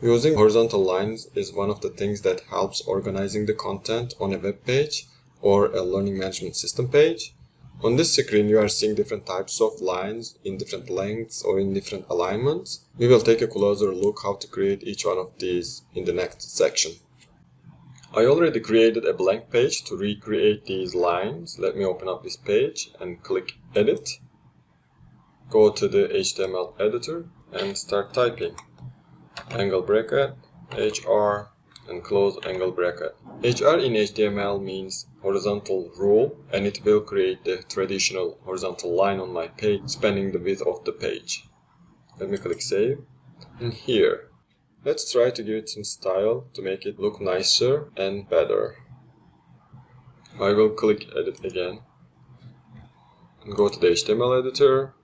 Using horizontal lines is one of the things that helps organizing the content on a web page or a learning management system page. On this screen you are seeing different types of lines in different lengths or in different alignments. We will take a closer look how to create each one of these in the next section. I already created a blank page to recreate these lines. Let me open up this page and click Edit. Go to the HTML editor and start typing. Angle bracket, HR, and close angle bracket. HR in HTML means horizontal rule, and it will create the traditional horizontal line on my page spanning the width of the page. Let me click Save. And here, let's try to give it some style to make it look nicer and better. I will click Edit again and go to the HTML editor.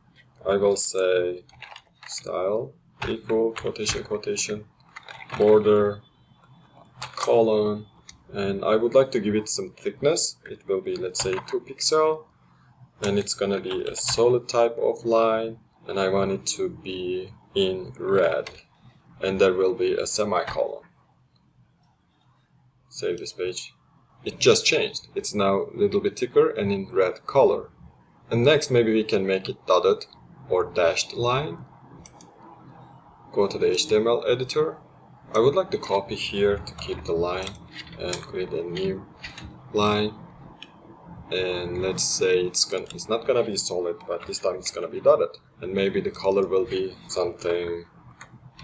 I will say style equal quotation border colon, and I would like to give it some thickness. It will be, let's say, 2 pixels, and it's gonna be a solid type of line, and I want it to be in red, and there will be a semicolon. Save this page. It just changed. It's now a little bit thicker and in red color. And next, maybe we can make it dotted or dashed line. Go to the HTML editor. I would like to copy here to keep the line and create a new line. And let's say it's not gonna be solid, but this time it's gonna be dotted. And maybe the color will be something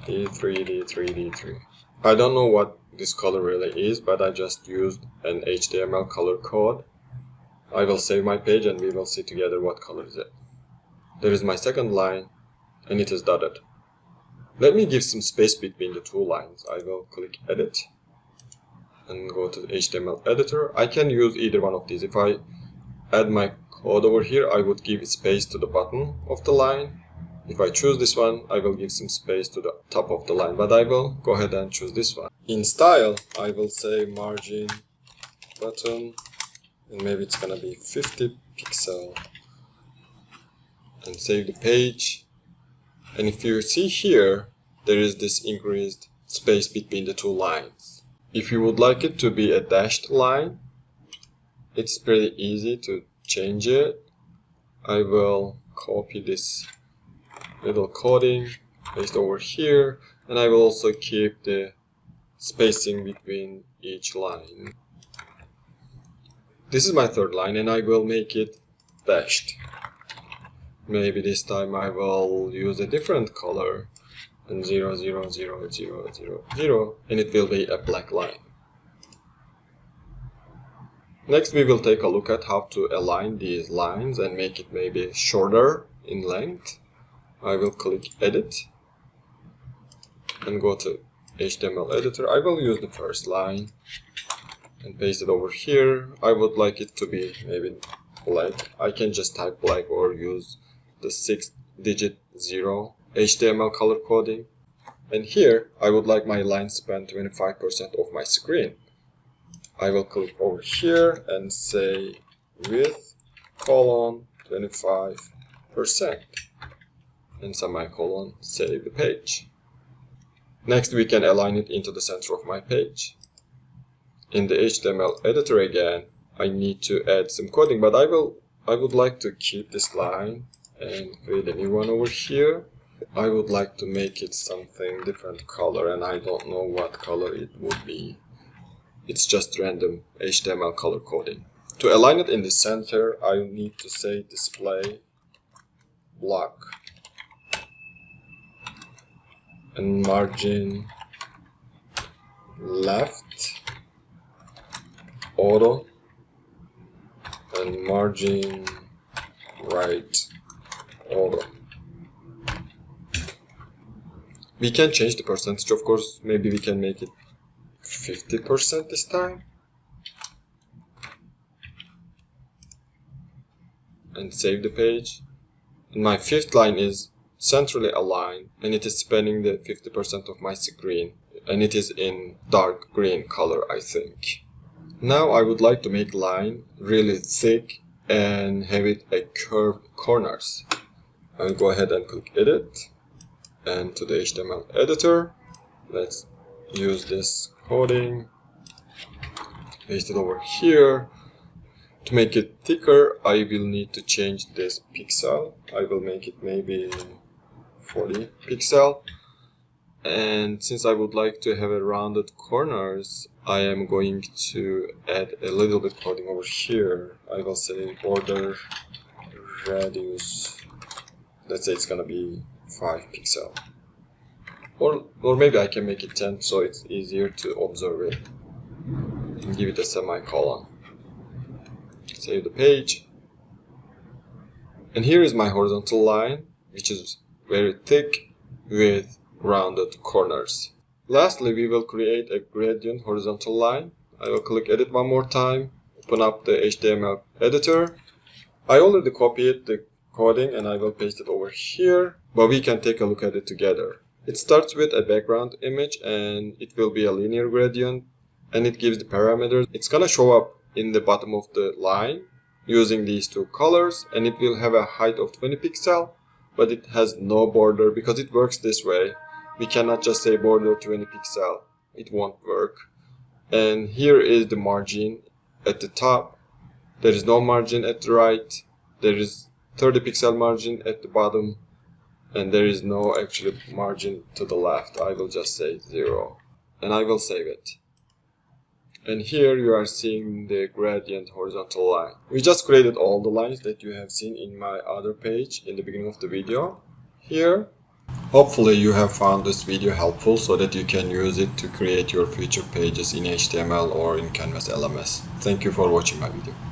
D3, D3, D3. I don't know what this color really is, but I just used an HTML color code. I will save my page and we will see together what color is it. There is my second line, and it is dotted. Let me give some space between the two lines. I will click Edit and go to the HTML editor. I can use either one of these. If I add my code over here, I would give space to the bottom of the line. If I choose this one, I will give some space to the top of the line, but I will go ahead and choose this one. In style, I will say margin bottom, and maybe it's gonna be 50 pixels, and save the page. And if you see here, there is this increased space between the two lines. If you would like it to be a dashed line, it's pretty easy to change it. I will copy this little coding, paste over here, and I will also keep the spacing between each line. This is my third line, and I will make it dashed. Maybe this time I will use a different color, and 0, 0, 0, 0, 0, 0, and it will be a black line. Next, we will take a look at how to align these lines and make it maybe shorter in length. I will click Edit and go to HTML editor. I will use the first line and paste it over here. I would like it to be maybe black. I can just type black or use the 6-digit 0 HTML color coding. And here I would like my line to span 25% of my screen. I will click over here and say width colon 25% and semicolon, save the page. Next, we can align it into the center of my page. In the HTML editor again, I need to add some coding, but I would like to keep this line and create a new one over here. I would like to make it something different color, and I don't know what color it would be. It's just random HTML color coding. To align it in the center, I need to say display block and margin left auto and margin right auto. We can change the percentage, of course. Maybe we can make it 50% this time. And save the page. And my fifth line is centrally aligned, and it is spanning the 50% of my screen, and it is in dark green color, I think. Now I would like to make line really thick and have it a curved corners. I'll go ahead and click Edit and to the HTML editor. Let's use this coding, paste it over here. To make it thicker, I will need to change this pixel. I will make it maybe 40 pixel. And since I would like to have a rounded corners, I am going to add a little bit coding over here. I will say border radius, let's say it's gonna be 5 pixel. Or maybe I can make it 10 so it's easier to observe it. And give it a semicolon. Save the page. And here is my horizontal line, which is very thick with rounded corners. Lastly, we will create a gradient horizontal line. I will click edit one more time, open up the HTML editor. I already copied the coding and I will paste it over here, but we can take a look at it together. It starts with a background image and it will be a linear gradient, and it gives the parameters. It's gonna show up in the bottom of the line using these two colors, and it will have a height of 20 pixel, but it has no border because it works this way. We cannot just say border 20 pixel, it won't work. And here is the margin at the top. There is no margin at the right. There is 30 pixel margin at the bottom, and there is no actual margin to the left. I will just say 0, and I will save it. And here you are seeing the gradient horizontal line. We just created all the lines that you have seen in my other page in the beginning of the video here. Hopefully you have found this video helpful so that you can use it to create your future pages in HTML or in Canvas LMS. Thank you for watching my video.